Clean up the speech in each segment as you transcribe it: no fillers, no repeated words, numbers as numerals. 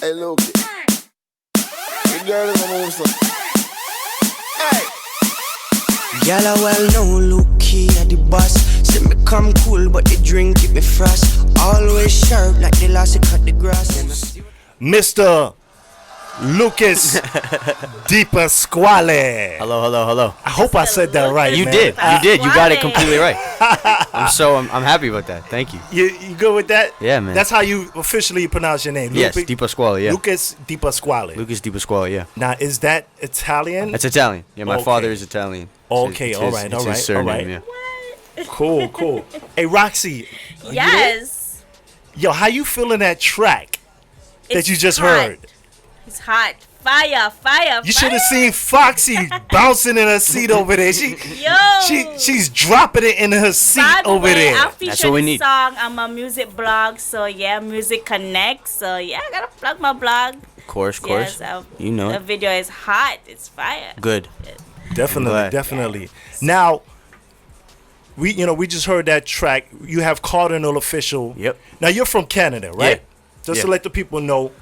Hey, Luke. The girl is gonna move some. Hey. Y'all are well known, Luke at the boss. Say me come cool, but the drink keep me frost. Always sharp like the last to cut the grass. Mr. Lucas DiPasquale. Hello. I hope I said that right, You man. did. You got it completely right. I'm happy about that. Thank you. You good with that? Yeah, man. That's how you officially pronounce your name. Yes, DiPasquale, yeah. Lucas DiPasquale. Lucas DiPasquale, yeah. Now, is that Italian? That's Italian. Yeah, my Okay. father is Italian. Okay, It's all his- right. it's his surname, yeah. Cool. Hey, Roxy. Yes. Yo, how you feeling that track that It's you just hot. heard? It's hot. Fire. You should have seen Foxy bouncing in her seat over there. She's dropping it in her seat By the over way, there. I featured That's what we this need. song on my music blog. So yeah, Music Connect. So yeah, I gotta plug my blog. Of course. Yes, You know the it. video is hot. It's fire. Good. Definitely. Now, we just heard that track. You have Cardinal Official. Yep. Now you're from Canada, right? Yeah. Just to Yeah. let the people know.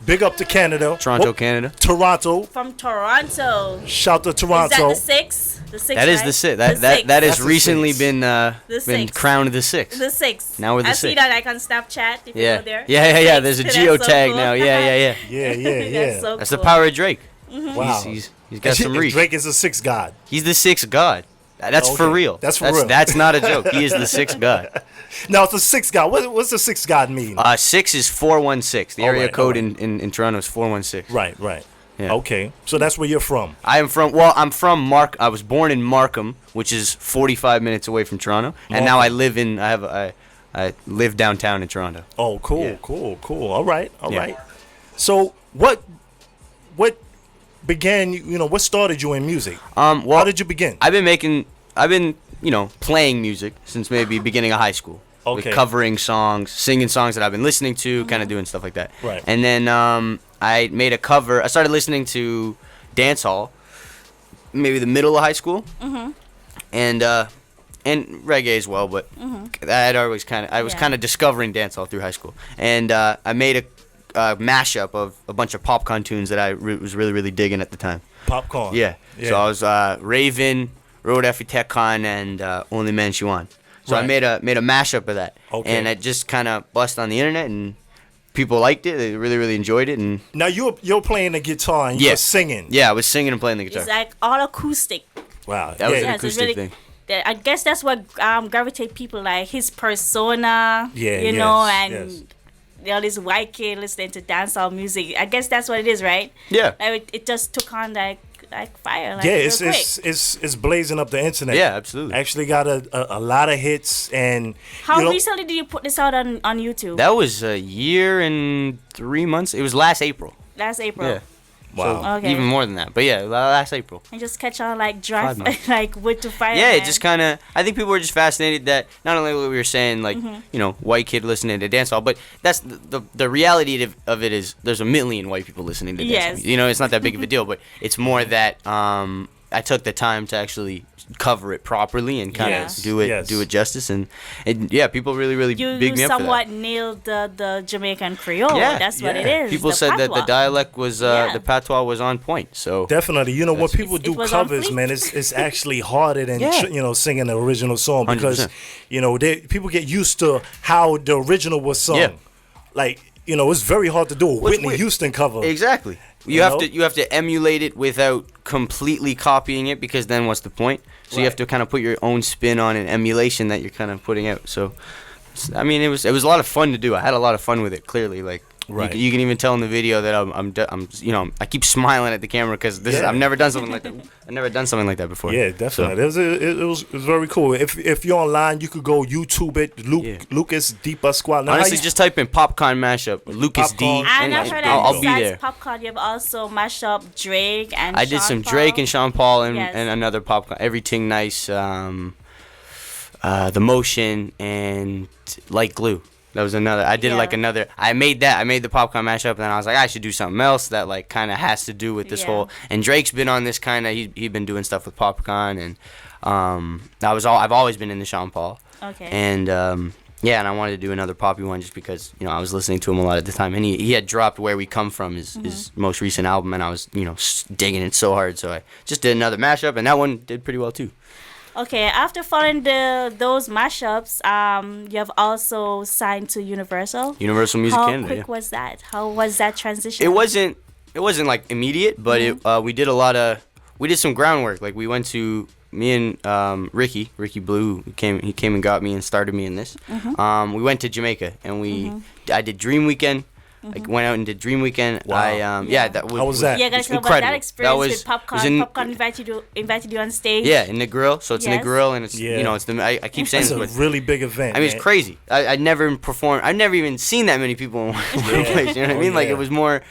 Big up to Canada. Toronto, Canada. Toronto. From Toronto. Shout to Toronto. Is that the six? The six. That is right? the six. The six. That has That's the recently six. been six. crowned the six. The six. Now we're the I see six. that like on Snapchat. If you Yeah. go there. Yeah. There's a That's geotag cool. now. Yeah. Yeah. That's so That's cool. the power of Drake. Wow. He's got some reach. Drake is a sixth god. He's the sixth god. That's for Okay. real. That's for real. That's not a joke. He is the sixth god. Now it's a sixth god. What's the sixth god mean? 6 is 416. The area Alright, code alright. in Toronto is 416. Right. Yeah. Okay. So that's where you're from. I'm from I was born in Markham, which is 45 minutes away from Toronto, and now I live downtown in Toronto. Oh, cool, Yeah. cool. All right. Yeah. So what began what started you in music? Well, How did you begin? I've been playing music since maybe beginning of high school. Okay. Like covering songs, singing songs that I've been listening to, kind of doing stuff like that. Right. And then I made a cover. I started listening to dancehall, maybe the middle of high school, and reggae as well. But I was kind of discovering dancehall through high school, and I made a mashup of a bunch of popcorn tunes that I was really, really digging at the time. Popcorn. Yeah. So I was Raven, Road Effie Tekon, and Only Man She Want. So I Right. made a mashup of that, Okay. and it just kind of busted on the internet, and people liked it. They really, really enjoyed it, and Now you're playing the guitar and you're singing. yeah, I was singing and playing the guitar. It's like all acoustic. Wow. That was yeah. an it's acoustic really- thing. I guess that's what gravitate people like his persona. Yeah, You know, yes, and all this white kid listening to dancehall music. I guess that's what it is, right? Yeah. Like it just took on like fire. Like, Yeah, real it's quick. it's blazing up the internet. Yeah, absolutely. Actually got a lot of hits and How you know, recently did you put this out on YouTube? That was a year and 3 months. It was last April. Last April. Yeah. Wow. So Okay. even more than that. But yeah, last April. And just catch on like drive 5 months. like wood to fire. Yeah, man. it just kind of. I think people were just fascinated that not only what we were saying, like white kid listening to dancehall, but that's the reality of it is there's a million white people listening to dancehall. Yes. You know, it's not that big of a deal, but it's more that I took the time to actually cover it properly and kind of Yes, do it yes. justice, and yeah, people really you big me up for that. somewhat nailed the Jamaican Creole. Yeah, That's what yeah. it is. People the said that the patois. dialect was Yeah. the patois was on point. So Definitely, you know when That's- people It do was on covers, fleek. man, it's actually harder than Yeah. singing the original song because 100%. people get used to how the original was sung. Yeah. Like it's very hard to do a What's Whitney weird- Houston cover. Exactly. You know? You have to emulate it without completely copying it, because then what's the point? So you have Right. to kind of put your own spin on an emulation that you're kind of putting out. So I mean, it was a lot of fun to do. I had a lot of fun with it. Clearly, like Right. you can even tell in the video that I'm I keep smiling at the camera because Yeah. I've never done something like that. I've never done something like that before. Yeah, definitely. It was very cool. If you're online, you could go YouTube it. Yeah. Lucas DiPasquale. Now, how Honestly, you- just type in popcorn mashup Lucas Popcorn. D, And I've heard that I'll be besides there. Popcorn, you've also mashed up Drake and I did Sean some Paul. Drake and Sean Paul and, Yes. and another popcorn. Everything Nice, The Motion, and Light Glue. That was another. I did Yeah. like another. I made the popcorn mashup, and then I was like, I should do something else that like kind of has to do with this Yeah. whole. And Drake's been on this kind of. He's been doing stuff with popcorn, and I've always been into Sean Paul. Okay. And Yeah, and I wanted to do another poppy one just because, you know, I was listening to him a lot at the time. And he had dropped Where We Come From, his most recent album, and I was, you know, digging it so hard. So I just did another mashup, and that one did pretty well too. Okay, after following those mashups, you have also signed to Universal. Universal Music How Canada. quick was that? How was that transition? It wasn't like immediate, but we did we did some groundwork. Like we went to me and Ricky Blue came and got me and started me in this. We went to Jamaica and I did Dream Weekend. I went out and did Dream Weekend. Wow. That was, How was that? Yeah, guys, incredible. about that experience was- with Popcorn. was in- Popcorn invited you on stage. Yeah, in the grill. So it's in the Yes. grill, and it's Yeah. you know it's the I keep saying It's this, a but really big event. I mean, it's man. crazy. I'd never performed. I'd never even seen that many people in one place. You know what I mean? Like yeah. it was more.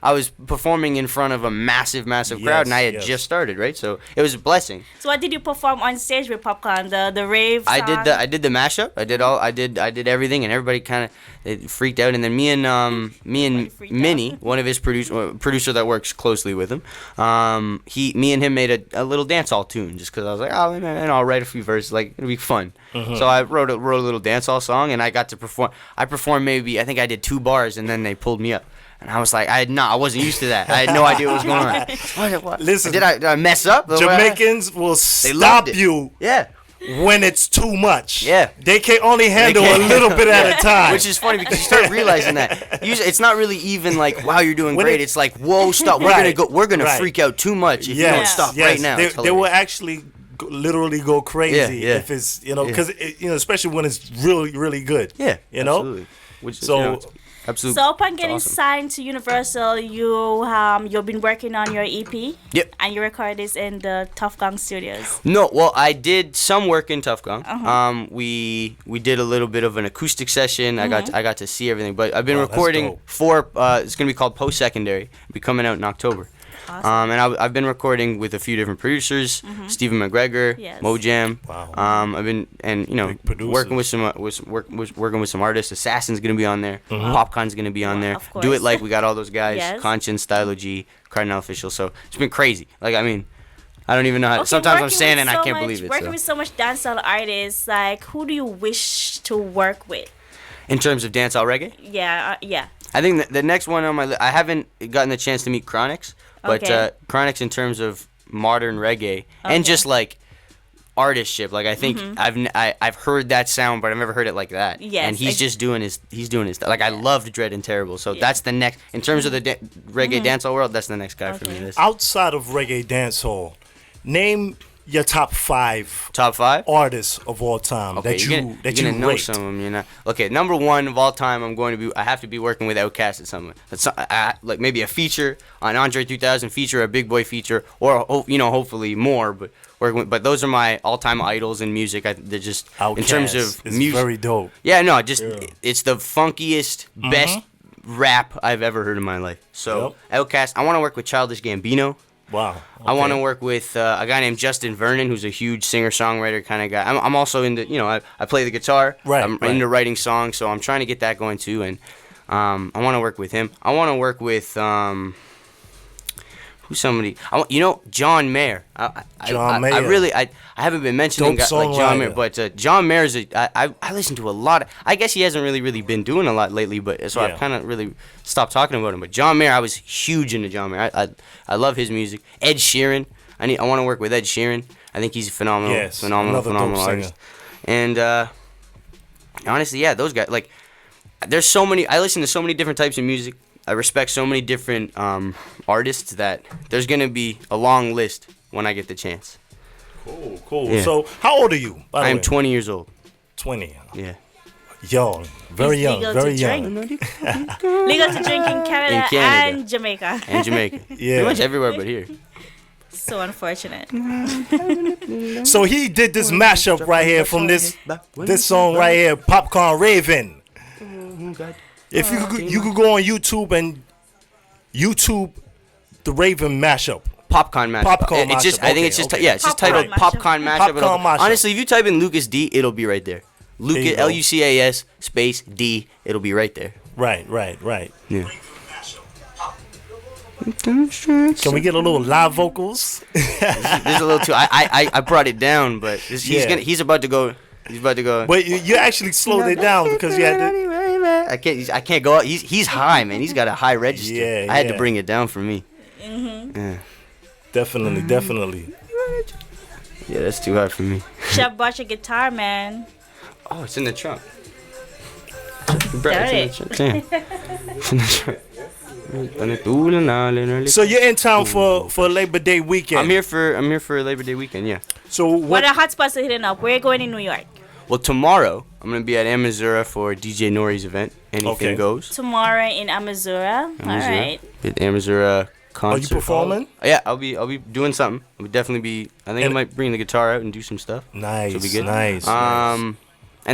I was performing in front of a massive crowd, and I had yes. just started, right? So it was a blessing. So what did you perform on stage with Popcorn? The rave song? I did the mashup. I did everything, and everybody kind of freaked out. And then me and freaked Minnie, one of his producer that works closely with him, me and him made a little dancehall tune just because I was like, oh man, I'll write a few verses, like it'll be fun. So I wrote a little dancehall song, and I got to perform. I performed I think I did 2 bars, and then they pulled me up. And I was like, I wasn't used to that. I had no idea what was going on. What? Listen, did I mess up? Jamaicans will loved stop it. you Yeah. when it's too much. Yeah. They can only handle a little bit at a time. Which is funny because you start realizing that usually it's not really even like, wow, you're doing When great. it- It's like, whoa, stop. Right. We're gonna Right. freak out too much if you don't stop right now. It's They will hilarious. actually literally go crazy Yeah. if it's because especially when it's really really good. Yeah. you know. Absolutely. Which is, So- it's absolutely. So upon getting awesome. signed to Universal, you've been working on your EP. Yep. And you recorded this in the Tough Gang Studios. No, well, I did some work in Tough Gong. Uh-huh. We did a little bit of an acoustic session. I got to see everything, but I've been Wow, that's recording dope. for. It's gonna be called Post Secondary. It'll be coming out in October. Awesome. And I've been recording with a few different producers, Stephen McGregor, Yes. Mojam. Wow. I've been Big producers. working with some working with some artists. Assassin's gonna be on there. Popcorn's gonna be on there. Of Do It course. Like we got all those guys. Yes. Conscience, Stylo G, Cardinal Official. So it's been crazy. Like I mean, I don't even know how. Okay, Sometimes I'm working saying with it and I so can't much- believe it. Working So. with so much dancehall artists, like who do you wish to work with? In terms of dancehall reggae, Yeah. I think the next one on my list, I haven't gotten the chance to meet Chronix, but Okay. Chronix in terms of modern reggae and just like artistship, like I think I've heard that sound, but I've never heard it like that. Yes, and he's just doing his like I loved Dread and Terrible, so that's the next in terms of the reggae dancehall world. That's the next guy for me. Okay. This Outside of reggae dancehall, name your top 5 top 5. artists of all time Okay, that you're you gonna know rate. some of them, you know. Okay, number 1 of all time, I have to be working with Outkast at some. That's like maybe a feature on Andre 3000 feature, a Big Boy feature, or hopefully more. But but those are my all-time idols in music. They're just in terms of Outkast is music. very dope. Yeah, no, it's the funkiest, best rap I've ever heard in my life. So Outkast, I want to work with Childish Gambino. Wow. I want to okay. work with a guy named Justin Vernon, who's a huge singer-songwriter kind of guy. I'm also into, I play the guitar. Right, I'm right. into writing songs, so I'm trying to get that going too. And I want to work with him. I want to work with who's somebody. John Mayer. John Mayer. I haven't been mentioning Dope guys like John Mayer, songwriter. but John Mayer's. I listen to a lot. I guess he hasn't really been doing a lot lately, but so Yeah. I've kind of really stopped talking about him. But John Mayer, I was huge into John Mayer. I love his music. Ed Sheeran. I want to work with Ed Sheeran. I think he's a phenomenal Yes, another dope artist. And honestly, yeah, those guys. Like, there's so many. I listen to so many different types of music. I respect so many different artists that there's gonna be a long list when I get the chance. Cool. Yeah. So, how old are you? By the I am way? 20 years old. 20. Yeah. Young. Very It's young. legal Very to young. drink. Legal to drink in Canada, In Canada. and Jamaica. And Jamaica. Yeah. Pretty much everywhere but here. So unfortunate. So he did this mashup right here from this song right here, Popcorn Raven. If you could go on YouTube and YouTube the Raven mashup. Popcorn mashup. Popcorn It's just. mashup, I think okay, it's just. okay. Yeah, it's just Popcorn titled mashup. Popcorn mashup. Popcorn mashup. Honestly, if you type in Lucas D, it'll be right there. There you Lucas go. Lucas space D. It'll be right there. Right. Yeah. Can we get a little live vocals? There's a little too. I brought it down, but Yeah. he's about to go. He's about to go. But you actually slowed it down because you had to. I can't go out. He's high, man. He's got a high register. Yeah, I had to yeah. bring it down for me. Mm-hmm. Definitely. Yeah, that's too high for me. Chef brought your guitar, man. Oh, it's in the trunk. Got It's in the trunk. So you're in town for Labor Day weekend. I'm here for Labor Day weekend. Yeah. So What are hot spots are hitting up? Where are you going in New York? Well, tomorrow I'm gonna be at Amazura for DJ Nori's event. Anything Okay. goes. Tomorrow in Amazura. All right. At Amazura concert. Are you performing? Yeah, I'll be doing something. I'll definitely be. I think I might bring the guitar out and do some stuff. Nice. It'll be good. Nice. And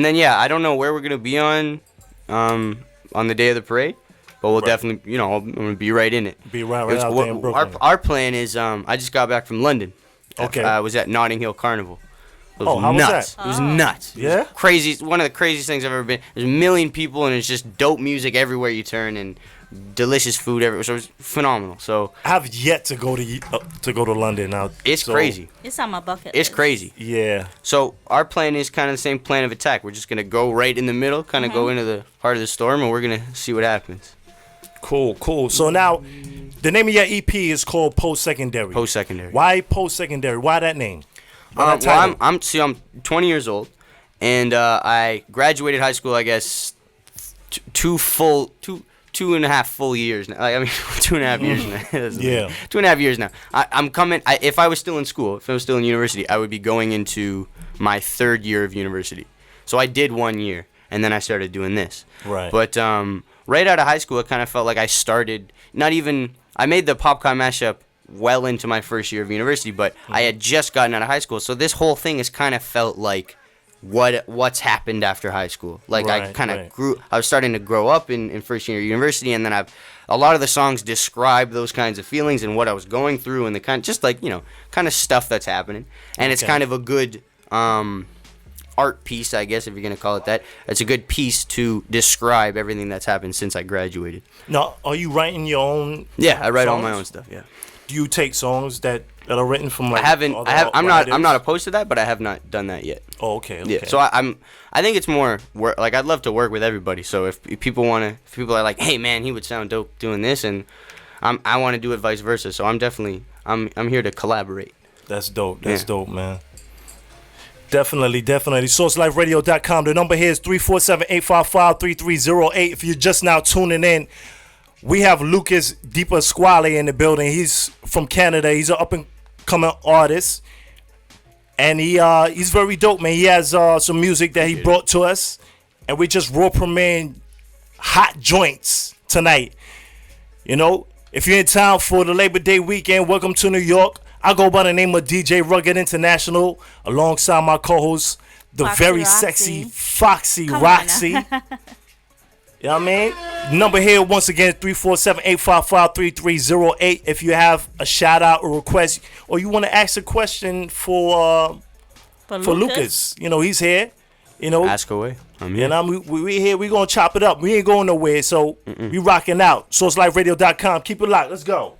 then I don't know where we're gonna be on the day of the parade, but we'll definitely, I'm gonna be right in it. Be right out there in Brooklyn. Our plan is, I just got back from London. Okay. I was at Notting Hill Carnival. It was how was nuts. that? It was nuts. It was Yeah? crazy. One of the craziest things I've ever been. There's a million people and it's just dope music everywhere you turn and delicious food everywhere. So it was phenomenal. So I have yet to go to London now. it's crazy. It's on my bucket It's list. crazy. Yeah. So our plan is kind of the same plan of attack. We're just gonna go right in the middle, kind of go into the heart of the storm, and we're gonna see what happens. Cool. So now, the name of your EP is called Post Secondary. Post secondary. Why Post Secondary? Why that name? Well, I'm 20 years old, and I graduated high school. I guess two and a half full years now. 2.5 years now. Yeah. 2.5 years now. I'm coming. If I was still in school, if I was still in university, I would be going into my third year of university. So I did 1 year, and then I started doing this. Right. But right out of high school, it kind of felt like I started. I made the Popcorn mashup well into my first year of university, but I had just gotten out of high school, so this whole thing has kind of felt like what's happened after high school. Like I kind of grew. I was starting to grow up in first year of university, and then a lot of the songs describe those kinds of feelings and what I was going through, and the kind of stuff that's happening, and it's kind of a good art piece, I guess, if you're gonna call it that. It's a good piece to describe everything that's happened since I graduated. Now, are you writing your own? Yeah, I write all songs? my own stuff. Yeah. Do you take songs that are written from like? I'm not opposed to that, but I have not done that yet. Oh, okay. Yeah. So I think it's more work. Like I'd love to work with everybody. So if people are like, hey man, he would sound dope doing this, and I want to do it vice versa. So I'm here to collaborate. That's dope. That's dope, man. Definitely. SourceLifeRadio.com. The number here is 347-855-3308. If you're just now tuning in, we have Lucas DiPasquale in the building. He's from Canada. He's an up-and-coming artist. And he's very dope, man. He has some music that he brought to us. And we just raw premiering hot joints tonight. If you're in town for the Labor Day weekend, welcome to New York. I go by the name of DJ Rugged International, alongside my co-host, the Foxy very Roxy. sexy Foxy Come Roxy. on. You know what I mean? Number here, once again, 347-855-3308. If you have a shout-out or request, or you want to ask a question for Lucas. He's here. Ask away. I'm here. We here. We going to chop it up. We ain't going nowhere, so we rocking out. SourceLifeRadio.com. Keep it locked. Let's go.